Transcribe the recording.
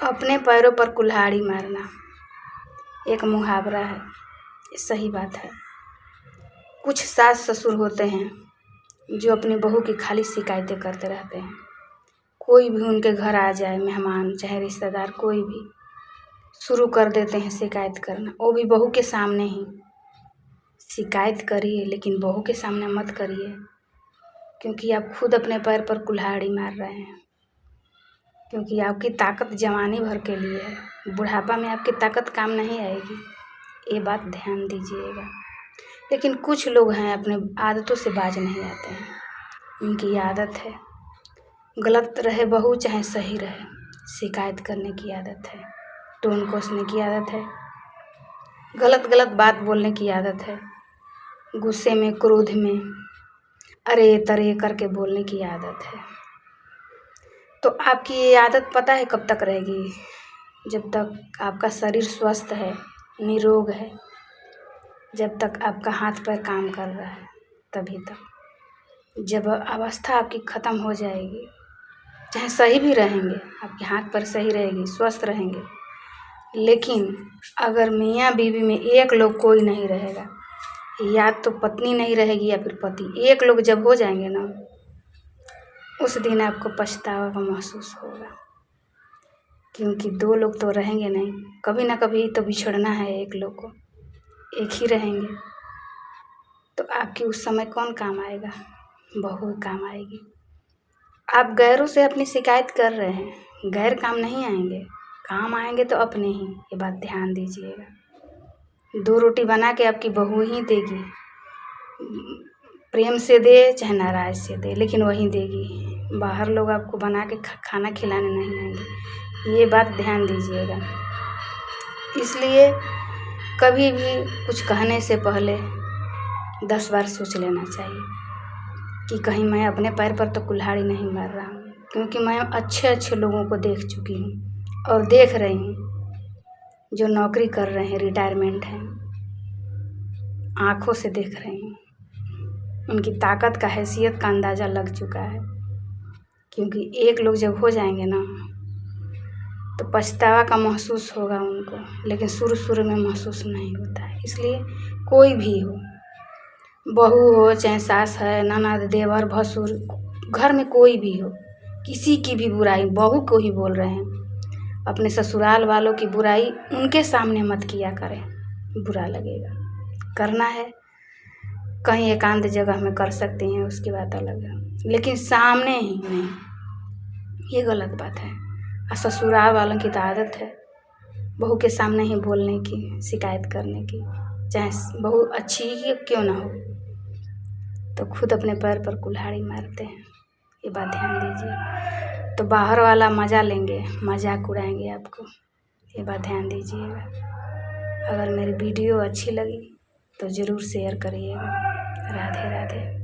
अपने पैरों पर कुल्हाड़ी मारना एक मुहावरा है। ये सही बात है। कुछ सास ससुर होते हैं जो अपनी बहू की खाली शिकायतें करते रहते हैं। कोई भी उनके घर आ जाए, मेहमान चाहे रिश्तेदार, कोई भी शुरू कर देते हैं शिकायत करना। वो भी बहू के सामने ही। शिकायत करिए लेकिन बहू के सामने मत करिए, क्योंकि आप खुद अपने पैर पर कुल्हाड़ी मार रहे हैं। क्योंकि आपकी ताकत जवानी भर के लिए है, बुढ़ापा में आपकी ताकत काम नहीं आएगी। ये बात ध्यान दीजिएगा। लेकिन कुछ लोग हैं अपने आदतों से बाज नहीं आते हैं। उनकी आदत है, गलत रहे बहू चाहे सही रहे, शिकायत करने की आदत है, टोन कसने की आदत है, गलत गलत बात बोलने की आदत है, गुस्से में क्रोध में अरे तरे करके बोलने की आदत है। तो आपकी ये आदत पता है कब तक रहेगी? जब तक आपका शरीर स्वस्थ है, निरोग है, जब तक आपका हाथ पैर काम कर रहा है तभी तक। जब अवस्था आपकी ख़त्म हो जाएगी, चाहे सही भी रहेंगे, आपके हाथ पैर सही रहेगी, स्वस्थ रहेंगे, लेकिन अगर मियाँ बीवी में एक लोग कोई नहीं रहेगा, या तो पत्नी नहीं रहेगी या फिर पति, एक लोग जब हो जाएंगे ना, उस दिन आपको पछतावा का महसूस होगा। क्योंकि दो लोग तो रहेंगे नहीं, कभी ना कभी तो बिछड़ना है एक लोग को, एक ही रहेंगे। तो आपकी उस समय कौन काम आएगा? बहू काम आएगी। आप गैरों से अपनी शिकायत कर रहे हैं, गैर काम नहीं आएंगे, काम आएंगे तो अपने ही। ये बात ध्यान दीजिएगा। 2 रोटी बना के आपकी बहू ही देगी, प्रेम से दे चाहे नाराज से दे, लेकिन वही देगी। बाहर लोग आपको बना के खाना खिलाने नहीं आएंगे। ये बात ध्यान दीजिएगा। इसलिए कभी भी कुछ कहने से पहले 10 बार सोच लेना चाहिए कि कहीं मैं अपने पैर पर तो कुल्हाड़ी नहीं मार रहा हूँ। क्योंकि मैं अच्छे अच्छे लोगों को देख चुकी हूँ और देख रही हूँ जो नौकरी कर रहे हैं, रिटायरमेंट हैं, आँखों से देख रही हूँ। उनकी ताकत का, हैसियत का अंदाज़ा लग चुका है। क्योंकि एक लोग जब हो जाएंगे ना, तो पछतावा का महसूस होगा उनको, लेकिन शुरू शुरू में महसूस नहीं होता है। इसलिए कोई भी हो, बहू हो चाहे सास है, ननद, देवर, भसुर, घर में कोई भी हो, किसी की भी बुराई बहू को ही बोल रहे हैं, अपने ससुराल वालों की बुराई उनके सामने मत किया करें, बुरा लगेगा। करना है कहीं एकांत जगह में कर सकते हैं, उसकी बात अलग है, लेकिन सामने ही नहीं, ये गलत बात है। और ससुराल वालों की तो आदत है बहू के सामने ही बोलने की, शिकायत करने की, चाहे बहू अच्छी ही क्यों ना हो। तो खुद अपने पैर पर कुल्हाड़ी मारते हैं। ये बात ध्यान दीजिए। तो बाहर वाला मज़ा लेंगे, मजाक उड़ाएंगे आपको। ये बात ध्यान दीजिएगा। अगर मेरी वीडियो अच्छी लगी तो ज़रूर शेयर करिएगा। राधे राधे।